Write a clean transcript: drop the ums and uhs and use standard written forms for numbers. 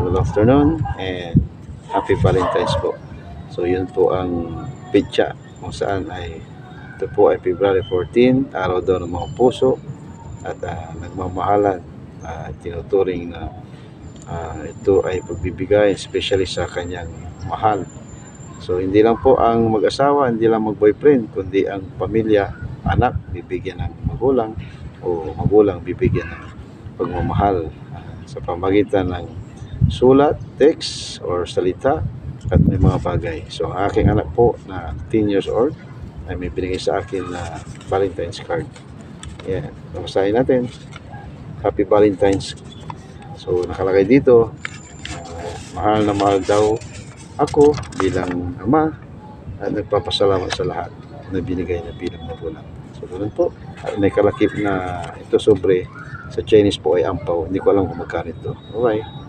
good afternoon, and happy Valentine's po. So yun po ang pitsa kung saan ay ito po ay February 14, araw daw ng mga puso at nagmamahalan. Tinuturing na ito ay pagbibigay especially sa kanyang mahal. So hindi lang po ang mag-asawa, hindi lang mag-boyfriend, kundi ang pamilya, anak bibigyan ng magulang o magulang bibigyan ng pagmamahal sa pamagitan ng sulat, text, or salita at may mga bagay. So ang aking anak po na 10 years old ay may binigay sa akin na Valentine's card. Yan, basahin natin. Happy Valentine's. So nakalagay dito, mahal na mahal daw ako bilang ama at nagpapasalamat sa lahat na binigay na bilang magulang. So ganun po. At may kalakip na ito sobre sa Chinese po ay ampaw. Hindi ko alam kung magkano ito. Alright.